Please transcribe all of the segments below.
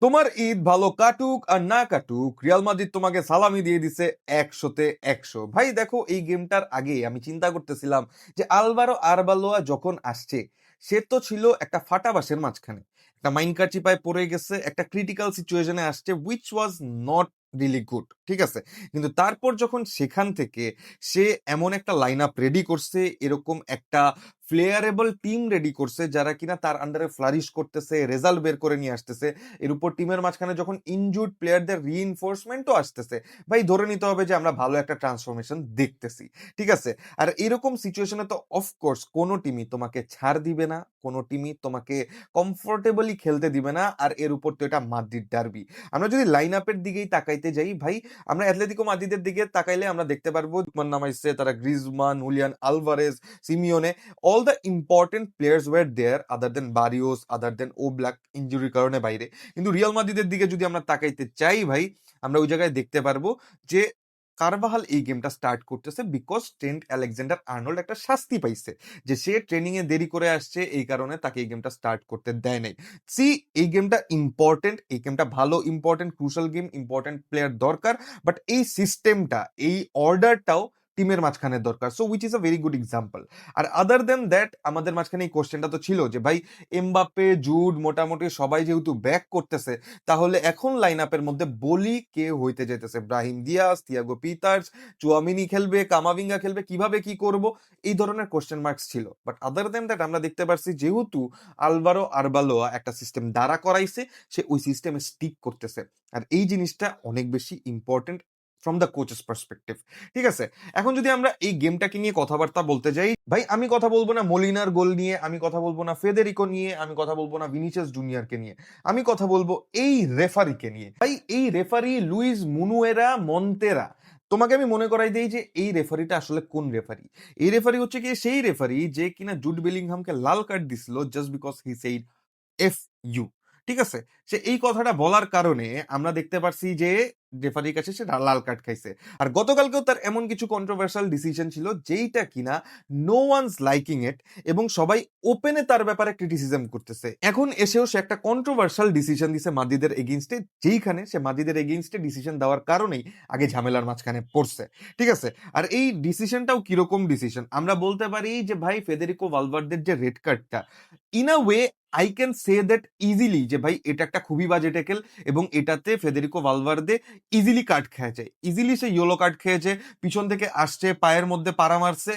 তোমার ঈদ ভালো কাটুক আর না কাটুক, রিয়াল মাদ্রিদ তোমাকে সালামি দিয়ে দিছে 100-তে 100। ভাই দেখো, এই গেমটার আগে আমি চিন্তা করতেছিলাম যে আলভারো আরবালোয়া যখন আসছে, সে তো ছিল একটা ফাটাবাসের মাঝখানে, একটা মাইনকার চিপায় পড়ে গেছে, একটা ক্রিটিক্যাল সিচুয়েশনে আসছে, which was not really good, ঠিক আছে। কিন্তু তারপর যখন সেখান থেকে সে এমন একটা লাইন আপ রেডি করছে, এরকম একটা প্লেয়ারেবল টিম রেডি করছে যারা কিনা তার আন্ডারে ফ্লারিশ করতেছে, রেজাল্ট বের করে নিয়ে আসতেছে, এর উপর টিমের মাঝখানে যখন ইনজুর্ড প্লেয়ারদের রিইনফোর্সমেন্টও আসতেছে, ভাই ধরে নিতে হবে যে আমরা ভালো একটা ট্রান্সফরমেশন দেখতেছি, ঠিক আছে। আর এরকম সিচুয়েশনে তো অফকোর্স কোনো টিমই তোমাকে ছাড় দিবে না, কোনো টিমই তোমাকে কমফোর্টেবলি খেলতে দিবে না। আর এর উপর তো এটা মাদ্রিদ ডার্বি। আমরা যদি লাইন আপের দিকেই তাকাইতে যাই ভাই, আমরা অ্যাথলেটিকো মাদ্রিদের দিকে তাকাইলে আমরা দেখতে পারবো নামাইছে তারা Griezmann, Julian Alvarez, Simeone, all the important players were there other than Barrios, other than Oblak ইনজুরির কারণে বাইরে। কিন্তু রিয়াল মাদ্রিদের দিকে যদি আমরা তাকাইতে চাই ভাই, আমরা ওই জায়গায় দেখতে পারবো যে কারবাহাল এই গেমটা স্টার্ট করতেছে বিকজ ট্রেন্ট আলেকজান্ডার আর্নল্ড একটা শাস্তি পাইছে যে সে ট্রেনিং এ দেরি করে আসছে, এই কারণে তাকে এই গেমটা স্টার্ট করতে দেয় নাই। সি, এই গেমটা ইম্পর্টেন্ট, এই গেমটা ভালো important crucial game, important player দরকার, বাট এই সিস্টেমটা, এই অর্ডারটাও টিমের মাঝখানে দরকার। So which is a very good example. আর আদার দেন দ্যাট আমাদের মাঝখানে এই কোশ্চেনটা তো ছিল যে ভাই, এমবাপ্পে, জুড মোটামুটি সবাই যেহেতু ব্যাক করতেছে, তাহলে এখন লাইন আপের মধ্যে বলি কে হইতে যেতেছে? ব্রাহিম দিয়াস, থিয়াগো পিতার্স, চুয়ামিনি খেলবে, কামাভিঙ্গা খেলবে, কিভাবে কি করব, এই ধরনের কোশ্চেন মার্কস ছিল। বাট আদার দেন দ্যাট আমরা দেখতে পারছি যেহেতু আলভারো আরবালোয়া একটা সিস্টেম দাঁড়া করাইছে, সে ওই সিস্টেমে স্টিক করতেছে। আর এই জিনিসটা অনেক বেশি important from the coaches perspective, ঠিক আছে। এখন যদি আমরা এই গেমটাকে নিয়ে কথাবার্তা বলতে যাই ভাই, আমি কথা বলবো না মলিনার গোল নিয়ে, আমি কথা বলবো না ফেদেরিকো নিয়ে, আমি কথা বলবো না ভিনিসিয়াস জুনিয়রকে নিয়ে, আমি কথা বলবো এই রেফারিকে নিয়ে। ভাই এই রেফারি লুইস মুনুয়েরা মন্তেরা, তোমাকে আমি মনে করাই দিই যে এই রেফারিটা আসলে কোন রেফারি। এই রেফারি হচ্ছে কি সেই রেফারি যে কিনা জুড বেলিংহামকে লাল কার্ড দিছিল just because he said F U, ঠিক আছে। সে এই কথাটা বলার কারণে আমরা দেখতে পারছি যে রেফারির কাছে সে লাল কার্ড খাইছে। আর গতকালকেও তার এমন কিছু কন্ট্রোভার্সিয়াল ডিসিশন ছিল যেইটা কিনা নো ওয়ানস লাইকিং ইট, এবং সবাই ওপেনে তার ব্যাপারে ক্রিটিসিজম করতেছে। এখন এসেও সে একটা কন্ট্রোভার্সিয়াল ডিসিশন দিছে মাদ্রিদের এগেইনস্টে, যেইখানে সে মাদ্রিদের এগেইনস্টে ডিসিশন দেওয়ার কারণেই আগে ঝামেলার মাঝখানে পড়ছে, ঠিক আছে। আর এই ডিসিশনটাও কিরকম ডিসিশন, আমরা বলতে পারি যে ভাই ফেদেরিকো ভালভার্দের যে রেড কার্ডটা, in a way I can say that easily যে ভাই এটা একটা খুবই বাজে ট্যাকেল, এবং এটাতে ফেদেরিকো ভালভার্দে ইজিলি কার্ড খেয়েছে, ইজিলি সে ইয়েলো কার্ড খেয়েছে, পিছন থেকে আসছে, পায়ের মধ্যে পাড়া মারছে,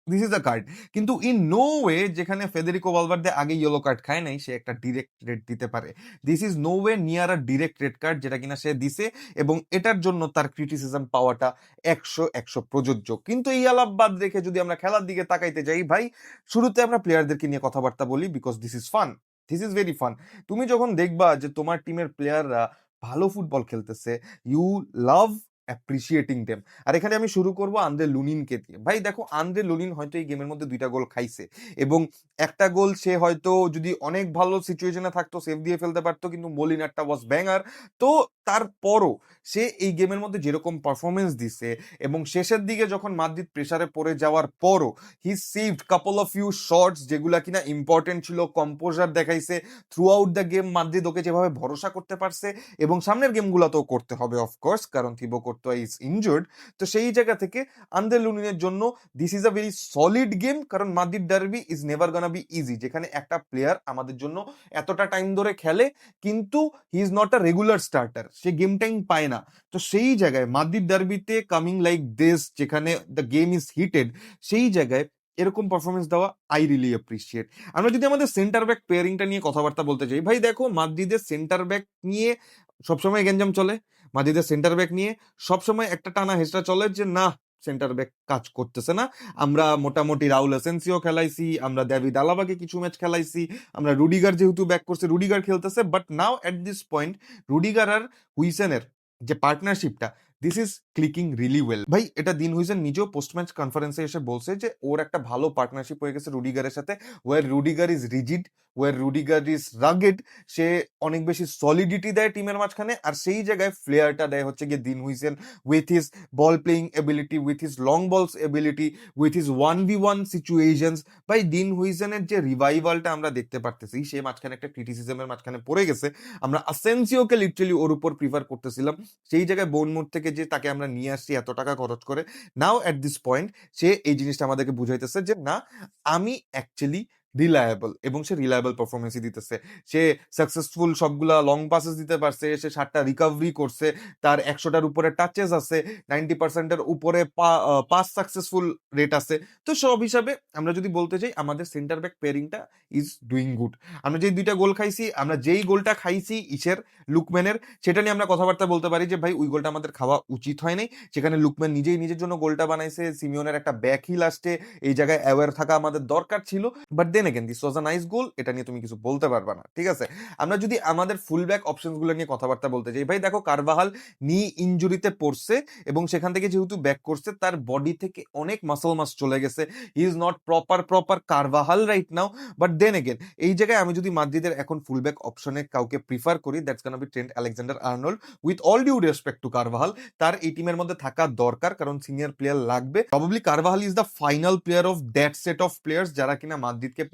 দিস ইজ আ কার্ড। কিন্তু ইন নো ওয়ে যেখানে ফেদেরিকো ভালভার্দে আগে ইয়েলো কার্ড খায় নাই, সে একটা ডিরেক্ট রেড দিতে পারে। This is no way near a direct red card যেটা কিনা সে দিছে, এবং এটার জন্য তার ক্রিটিসিজম পাওয়াটা 100-100 প্রযোজ্য। কিন্তু এই আলাপ বাদ রেখে যদি আমরা খেলার দিকে তাকাইতে যাই ভাই, শুরুতে আমরা প্লেয়ারদেরকে নিয়ে কথাবার্তা বলি because this is fun, this is very fun. তুমি যখন দেখবা যে তোমার টিমের প্লেয়াররা ভালো ফুটবল খেলতেছে, ইউ লাভ অ্যাপ্রিসিয়েটিং দেম। আর এখানে আমি শুরু করব আন্দ্রে লুনিনকে দিয়ে। ভাই দেখো, আন্দ্রে লুনিন হয়তো এই গেমের মধ্যে 2টা গোল খাইছে, এবং একটা গোল সে হয়তো যদি অনেক ভালো সিচুয়েশনে থাকতো সেভ দিয়ে ফেলতে পারতো, কিন্তু মলিনারটা ওয়াজ ব্যাঙার। তো তারপরও সে এই গেমের মধ্যে যেরকম পারফরমেন্স দিছে, এবং শেষের দিকে যখন মাদ্রিদ প্রেসারে পড়ে যাওয়ার পরও he saved couple of you shots যেগুলা কিনা ইম্পর্টেন্ট ছিল, কম্পোজার দেখাইছে throughout the game. Madrid ওকে যেভাবে ভরসা করতে পারছে, এবং সামনের গেমগুলোতেও করতে হবে অফকোর্স, কারণ থিবো কোর্তোয়া ইজ ইনজুর্ড। তো সেই জায়গা থেকে আন্দ্রে লুনিনের জন্য this is a very solid game, কারণ Madrid derby is never gonna be easy, যেখানে একটা প্লেয়ার আমাদের জন্য এতটা টাইম ধরে খেলে কিন্তু হি is not a regular starter, say game time পায় না। তো সেই জায়গায় মাদ্রিদ ডার্বিতে কামিং লাইক দিস, যেখানে দ্য গেম ইজ হিটেড, সেই জায়গায় এরকম পারফরমেন্স দেওয়া আই রিলি অ্যাপ্রিসিয়েট। আমরা যদি আমাদের সেন্টার ব্যাক পেয়ারিংটা নিয়ে কথাবার্তা বলতে চাই, ভাই দেখো মাদ্রিদের সেন্টার ব্যাক নিয়ে সবসময় গ্যাঞ্জাম চলে, মাদ্রিদের সেন্টার ব্যাক নিয়ে সবসময় একটা টানা হেঁচড়া চলে যে না, সেন্টার ব্যাক কাজ করতেছে না। আমরা মোটামুটি রাউল এসেন্সিও খেলাইছি, আমরা ডেভিড আলাবাকে কিছু ম্যাচ খেলাইছি, আমরা রুডিগার যেহেতু ব্যাক করছে রুডিগার খেলতেছে, but now at this point Rudiger আর হুইসেনের যে পার্টনারশিপটা, this is clicking really well. ভাই এটা দিন হুইজেন নিজেও পোস্ট ম্যাচ কনফারেন্সে এসে বলছে যে ওর একটা ভালো পার্টনারশিপ হয়ে গেছে রুডিগারের সাথে, our Rudiger is rigid, our Rudiger is rugged. সে অনেক বেশি সলিডিটি দেয় টিমের মাঝখানে, আর সেই জায়গায় ফ্লেয়ারটা দেয় হচ্ছে গিয়ে দিন Huijsen with his ball playing ability, with his long balls ability, with his 1v1 situations. ভাই দিন হুইজেনের যে রিভাইভালটা আমরা দেখতে পারতেছি, সে মাঝখানে একটা ক্রিটিসিজমের মাঝখানে পড়ে গেছে। আমরা আসেনসিওকে লিটারালি ওর উপর প্রিফার করতেছিলাম, সেই জায়গায় বোর্নমুথ থেকে যে তাকে আমরা নিয়ে আসছি এত টাকা খরচ করে, নাও এট দিস পয়েন্ট সে এই জিনিসটা আমাদেরকে বুঝাইতেছে যে না, আমি অ্যাকচুয়ালি রিলায়েবল, এবং সে রিলায়েবল পারফরমেন্সই দিতেছে। সে সাকসেসফুল সবগুলা লং পাসেস দিতে পারছে, সে 7টা রিকভারি করছে, তার 100টার উপরে টাচেস আছে, 90%-এর উপরে পাস সাকসেসফুল রেট আছে। তো সব হিসাবে আমরা যদি বলতে চাই আমাদের সেন্টার ব্যাক পেয়ারিংটা ইজ ডুইং গুড। আমরা যেই 2টা গোল খাইছি, আমরা যেই গোলটা খাইছি ইসের লুকম্যানের, সেটা নিয়ে আমরা কথাবার্তা বলতে পারি যে ভাই ওই গোলটা আমাদের খাওয়া উচিত হয় নাই। সেখানে লুকম্যান নিজেই নিজের জন্য গোলটা বানাইছে, সিমিওনের একটা ব্যাক হিল আসছে, এই জায়গায় অ্যাওয়ার থাকা আমাদের দরকার ছিল। But then again this was a nice goal, এটা নিয়ে তুমি কিছু বলতে পারবা না, ঠিক আছে? আমরা যদি আমাদের ফুল ব্যাক অপশনসগুলো নিয়ে কথাবার্তা বলতে চাই, ভাই দেখো কারবাহাল নি ইনজুরিতে পড়ছে, এবং সেখান থেকে যেহেতু ব্যাক করছে তার বডি থেকে অনেক মাসল মাস চলে গেছে। He is not proper Carvajal right now. But then again এই জায়গায় আমি যদি মাদ্রিদের এখন ফুল ব্যাক অপশনে কাউকে প্রিফার করি, that's gonna be Trent Alexander Arnold. With all due respect to Carvajal, তার এই টিমের মধ্যে থাকা দরকার, কারণ সিনিয়র প্লেয়ার লাগবে। Probably Carvajal is the final player of that set of players যারা কিনা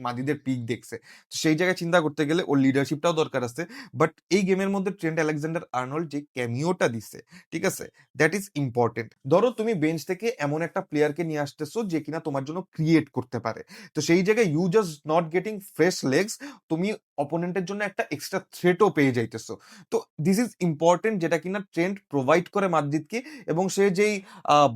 মাদ্রিদের পিক দেখছে। তো সেই জায়গায় চিন্তা করতে গেলে ওর লিডারশিপটাও দরকার আছে। বাট এই গেমের মধ্যে ট্রেন্ট আলেকজান্ডার আর্নল্ড যে ক্যামিওটা দিছে, ঠিক আছে, দ্যাট ইজ ইম্পর্টেন্ট। ধরো তুমি বেঞ্চ থেকে এমন একটা প্লেয়ারকে নিয়ে আসতেছো যে কিনা তোমার জন্য ক্রিয়েট করতে পারে, তো সেই জায়গায় you just not getting fresh legs, তুমি অপোনেন্টের জন্য একটা এক্সট্রা থ্রেটও পেয়ে যাইতেছো। তো দিস ইজ ইম্পর্টেন্ট, যেটা কিনা ট্রেন্ট প্রোভাইড করে মাদ্রিদকে। এবং সে যেই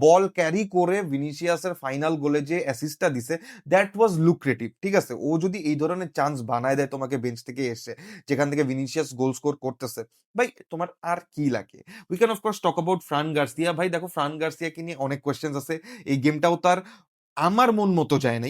বল ক্যারি করে ভিনিসিয়াসের ফাইনাল গোলে যে অ্যাসিস্টটা দিছে, দ্যাট ওয়াজ লুক্রেটিভ, ঠিক আছে? ও যদি এই ধরনের চান্স বানায় দেয় তোমাকে বেঞ্চ থেকে এসে, যেখান থেকে ভিনিসিয়াস গোল স্কোর করতেছে, ভাই তোমার আর কি লাগে? We can of course talk about Fran Garcia. ভাই দেখো ফ্রান গার্সিয়াকে নিয়ে অনেক কোয়েশ্চেন্স আছে। এই গেমটাও তার আমার মন মতো যায়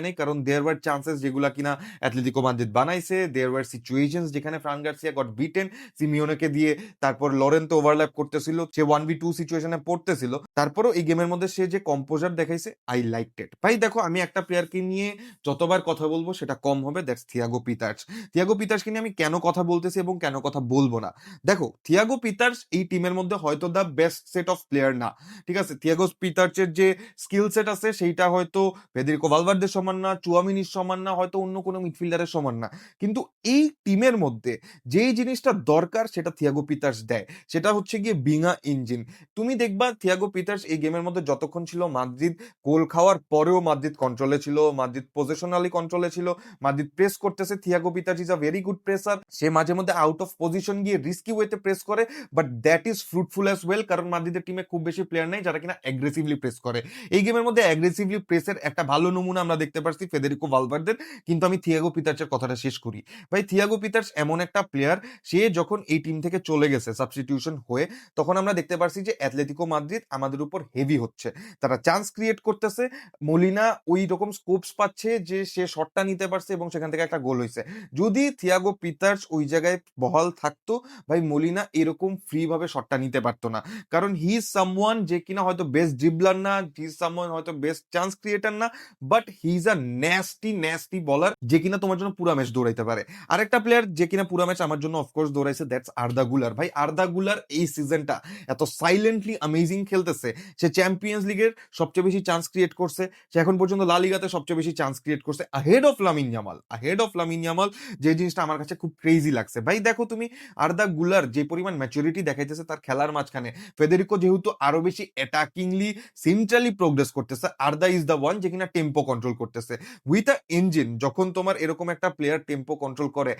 নাই, কারণ দেয়ার ওয়ার চান্সেস যেগুলা কিনা অ্যাটলেটিকো মাদ্রিদ বানাইছে, দেয়ার ওয়ার সিচুয়েশনস যেখানে ফ্রান গার্সিয়া গট বিটেন সিমিওনেকে দিয়ে, তারপর লরেন্তো ওভারল্যাপ করতেছিল, সে 1v2 সিচুয়েশনে পড়তেছিল, তারপরও এই গেমের মধ্যে সে যে কম্পোজার দেখাইছে, আই লাইকড ইট। ভাই দেখো আমি একটা প্লেয়ারকে নিয়ে যতবার কথা বলবো সেটা কম হবে, দ্যাটস থিয়াগো পিতার্স। থিয়াগো পিতার্সকে নিয়ে আমি কেন কথা বলতেছি এবং কেন কথা বলবো না, দেখো থিয়াগো পিতার্স এই টিমের মধ্যে হয়তো the best set of player না, ঠিক আছে? থিয়াগো পিতার্সের যে স্কিল সেট আছে সেইটা হয়তো ফেদেরিকো ভালভার্দের সমান না, চুয়ামিনির সমান না, হয়তো অন্য কোনো মিডফিল্ডারের সমান না, কিন্তু এই টিমের মধ্যে যেই জিনিসটা দরকার সেটা থিয়াগো পিতার্স দেয়, সেটা হচ্ছে গিয়ে বিঙা ইঞ্জিন। তুমি দেখবা থিয়াগো পিতার্স এই গেমের মধ্যে যতক্ষণ ছিল, মাদ্রিদ গোল খাওয়ার পরেও মাদ্রিদ কন্ট্রোলে ছিল, মাদ্রিদ পজিশনালি কন্ট্রোলে ছিল, মাদ্রিদ প্রেস করতেছে। Thiago Pitarch is a very good presser. সে মাঝে মধ্যে আউট অফ পজিশন গিয়ে রিস্কি ওয়েতে প্রেস করে, but that is fruitful as well, কারণ মাদ্রিদের টিমে খুব বেশি প্লেয়ার নেই যারা কিনা অ্যাগ্রেসিভলি প্রেস করে। এই গেমের মধ্যে অ্যাগ্রেসিভলি প্রেসের একটা ভালো নমুনা আমরা দেখতে পাচ্ছি ফেদেরিকো ভালভার্দের। কিন্তু আমি থিয়াগো পিতার্সের কথাটা শেষ করি। ভাই থিয়াগো পিতার্স এমন একটা প্লেয়ার, সে যখন এই টিম থেকে চলে গেছে সাবস্টিটিউশন হয়ে, তখন আমরা দেখতে পারছি যে অ্যাটলেটিকো মাদ্রিদ আমাদের উপর হেভি হচ্ছে, তারা চান্স ক্রিয়েট করতেছে, মলিনা ওই রকম স্কোপস পাচ্ছে যে সে শটটা নিতে পারছে এবং সেখান থেকে একটা গোল হয়েছে। যদি থিয়াগো পিতার্স ওই জায়গায় বহাল থাকতো, ভাই মলিনা এরকম ফ্রি ভাবে শটটা নিতে পারতো না, কারণ হি ইজ সামওয়ান যে কিনা হয়তো বেস্ট ড্রিবলার না, হি ইজ সামওয়ান হয়তো বেস্ট চান্স ক্রিয়েটার না, but he is a nasty বলার যে কিনা তোমার জন্য পুরা ম্যাচ দৌড়াইতে পারে। আরেকটা প্লেয়ার যে কিনা পুরা ম্যাচ আমার জন্য অফকোর্স দৌড়াইছে, দ্যাটস আর্দা গুলার। ভাই আর্দা গুলার এই সিজনটা এত সাইলেন্টলি অ্যামেজিং খেলতেছে। সে চ্যাম্পিয়ন্স লিগের সবচেয়ে বেশি চান্স ক্রিয়েট করছে, সে এখন পর্যন্ত লা লিগাতে সবচেয়ে বেশি চান্স ক্রিয়েট করছে, আহেড অফ লামিন ইয়ামাল, যে জিনিসটা আমার কাছে খুব ক্রেজি লাগছে। ভাই দেখো তুমি আর্দা গুলার যে পরিমাণ ম্যাচুরিটি দেখাইতেছে তার খেলার মাঝখানে, ফেদেরিকো যেহেতু আরো বেশি অ্যাটাকিংলি সেন্ট্রালি প্রোগ্রেস করতেছে, আর্দা ইজ দ্য ওয়ান যে কিনা টেম্পো কন্ট্রোল করতেছে উইথ আ ইঞ্জিন। যখন তোমার এরকম একটা প্লেয়ার টেম্পো কন্ট্রোল করে,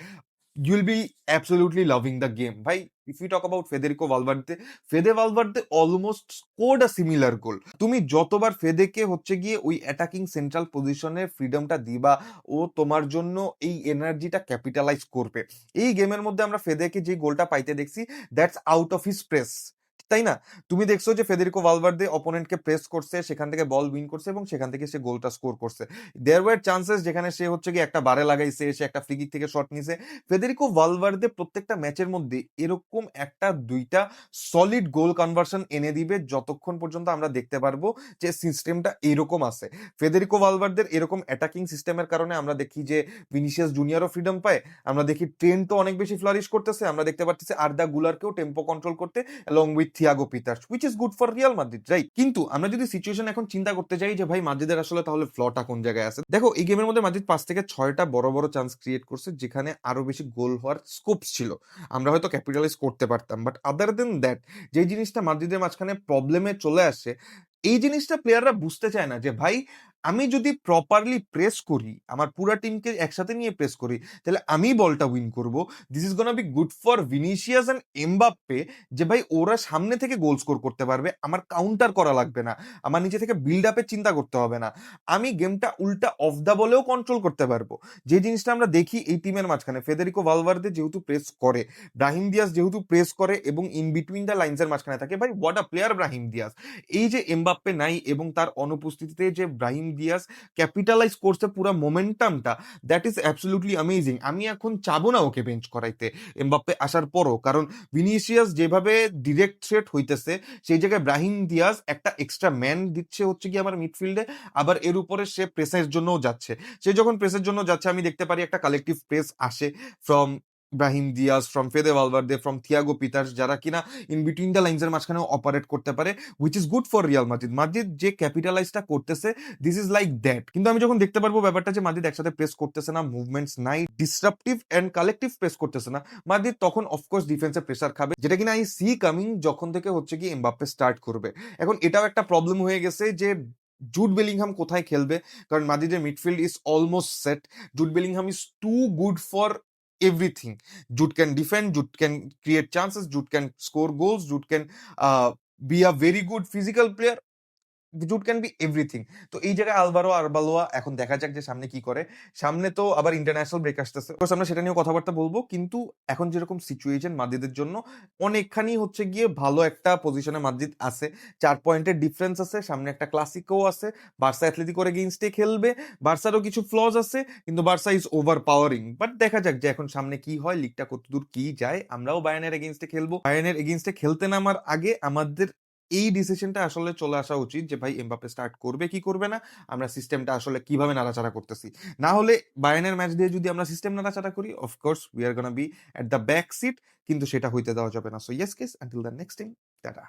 you will be absolutely loving the game. Bhai, if we talk about Federico Valverde, Fede Valverde almost scored a similar goal. তুমি যতবার ফেদেকে হচ্ছে গিয়ে ওই অ্যাটাকিং সেন্ট্রাল পজিশনের ফ্রিডমটা দিবা, ও তোমার জন্য এই এনার্জিটা ক্যাপিটালাইজ করবে। এই গেমের মধ্যে আমরা ফেদেকে যে গোলটা পাইতে দেখছি, that's out of his press, তাই না? তুমি দেখছো যে ফেদেরিকো ভালভার্দে অপোনেন্টকে প্রেস করছে, সেখান থেকে বল উইন করছে এবং সেখান থেকে সে গোলটা স্কোর করছে। দেয়ার ওয়ার চান্সেস যেখানে সে হচ্ছে গিয়ে একটা বারে লাগাইছে, সে একটা ফ্রি কিক থেকে শট নিছে। ফেদেরিকো ভালভার্দে প্রত্যেকটা ম্যাচের মধ্যে এরকম একটা ২টা সলিড গোল কনভার্সন এনে দিবে যতক্ষণ পর্যন্ত আমরা দেখতে পারবো যে সিস্টেমটা এরকম আছে। ফেদেরিকো ভালভার্দের এরকম অ্যাটাকিং সিস্টেমের কারণে আমরা দেখি যে ভিনিসিয়াস জুনিয়রও ফ্রিডম পায়। আমরা দেখি ট্রেন্টও অনেক বেশি ফ্লারিশ করতেছে। আমরা দেখতে পাচ্ছি আর্দা গুলারকেও টেম্পো কন্ট্রোল করতে along with Thiago Pitarch, which is good for Real Madrid, right? কিন্তু আমরা যদি সিচুয়েশন এখন চিন্তা করতে যাই যে ভাই মাদ্রিদের আসলে তাহলে ফ্লটা কোন জায়গায় আছে, দেখো এই গেমের মধ্যে মাদ্রিদ 5 থেকে 6টা বড় বড় চান্স ক্রিয়েট করছে যেখানে আরো বেশি গোল হওয়ার স্কোপস ছিল। আমরা হয়তো ক্যাপিটালাইজ করতে পারতাম, বাট আদার দেন দ্যাট যে জিনিসটা মাদ্রিদের মাঝখানে প্রবলেমে চলে আসে, এই জিনিসটা প্লেয়াররা বুঝতে চায় না যে ভাই আমি যদি প্রপারলি প্রেস করি, আমার পুরা টিমকে একসাথে নিয়ে প্রেস করি, তাহলে আমি বলটা উইন করব। This is gonna be good for Vinicius and Mbappe, যে ভাই ওরা সামনে থেকে গোল স্কোর করতে পারবে, আমার কাউন্টার করা লাগবে না, আমার নিচে থেকে বিল্ড আপের চিন্তা করতে হবে না, আমি গেমটা উল্টা অফ দা বলেও কন্ট্রোল করতে পারবো। যে জিনিসটা আমরা দেখি এই টিমের মাঝখানে, ফেদেরিকো ভালভার্দে যেহেতু প্রেস করে, ব্রাহিম দিয়াস যেহেতু প্রেস করে এবং ইন বিটুইন দ্য লাইন্সের মাঝখানে থাকে, ভাই what a player Brahim Diaz. এই যে এমবাপ্পে নাই এবং তার অনুপস্থিতিতে যে ব্রাহিম দিয়াস ক্যাপিটালাইজ করছে পুরো মোমেন্টামটা, দ্যাট ইজ অ্যাবসলিউটলি অ্যামেজিং। আমি এখন চাবো না ওকে বেঞ্চ করাইতে এমবাপ্পে আসার পরও, কারণ ভিনিসিয়াস যেভাবে ডিরেক্ট থ্রেট হইতেছে, সেই জায়গায় ব্রাহিম দিয়াস একটা এক্সট্রা ম্যান দিচ্ছে হচ্ছে কি আমার মিডফিল্ডে, আবার এর উপরে সে প্রেসের জন্যও যাচ্ছে। সে যখন প্রেসের জন্য যাচ্ছে আমি দেখতে পারি একটা কালেকটিভ প্রেস আসে from Brahim Diaz, from Fede Valverde, from Thiago Pitarch, যারা কিনা ইন বিটুইন দ্য লাইন্সের মাঝখানেও অপারেট করতে পারে, which is good for Real Madrid. Madrid যে ক্যাপিটালাইজটা করতেছে, দিস ইজ লাইক দ্যাট। কিন্তু আমি যখন দেখতে পারবো ব্যাপারটা যে মাদ্রিদ একসাথে প্রেস করতেছে না, মুভমেন্টস নাই, ডিসরাপটিভ এন্ড কালেকটিভ প্রেস করতেছে না, মাদ্রিদ তখন অফকোর্স ডিফেন্সে প্রেসার খাবে, যেটা কিনা আই সি কামিং যখন থেকে হচ্ছে কি এমবাপ্পে স্টার্ট করবে। এখন এটাও একটা প্রবলেম হয়ে গেছে যে জুড বেলিংহাম কোথায় খেলবে, কারণ মাদ্রিদের midfield is almost set. Jude Bellingham is too good for everything. Jude can defend, Jude can create chances, Jude can score goals, Jude can be a very good physical player. Jute can be everything. তো এই জায়গায় Alvaro আরবালোয়া এখন দেখা যাক যে সামনে কি করে। সামনে তো আবার ইন্টারন্যাশনাল ব্রেক আসতেছে, আমরা সেটা নিয়েও কথাবার্তা বলবো। কিন্তু এখন যেরকম সিচুয়েশন মাদ্রিদের জন্য অনেকখানি হচ্ছে গিয়ে ভালো একটা পজিশনে মাদ্রিদ আছে, 4 পয়েন্টের ডিফারেন্স আছে, সামনে একটা ক্লাসিকো আছে, বার্সা অ্যাথলেটিকোর এগেইনস্টে খেলবে, বার্সারও কিছু ফ্লজ আছে, কিন্তু Barca is over powering. But দেখা যাক যে এখন সামনে কি হয়, লিগটা কতদূর কি যায়। আমরাও বায়ার্নের এগেইনস্টে খেলবো, বায়ার্নের এগেইনস্টে খেলতে নামার আগে আমাদের এই ডিসিশনটা আসলে চলে আসা উচিত যে ভাই এমবাপ্পে স্টার্ট করবে কি করবে না, আমরা সিস্টেমটা আসলে কিভাবে নাড়াচাড়া করতেছি। না হলে বায়ার্নের ম্যাচ দিয়ে যদি আমরা সিস্টেম নাড়াচাড়া করি, of course we are gonna be at the back seat, কিন্তু সেটা হইতে দেওয়া যাবে না। So yes case, until the next time, tata.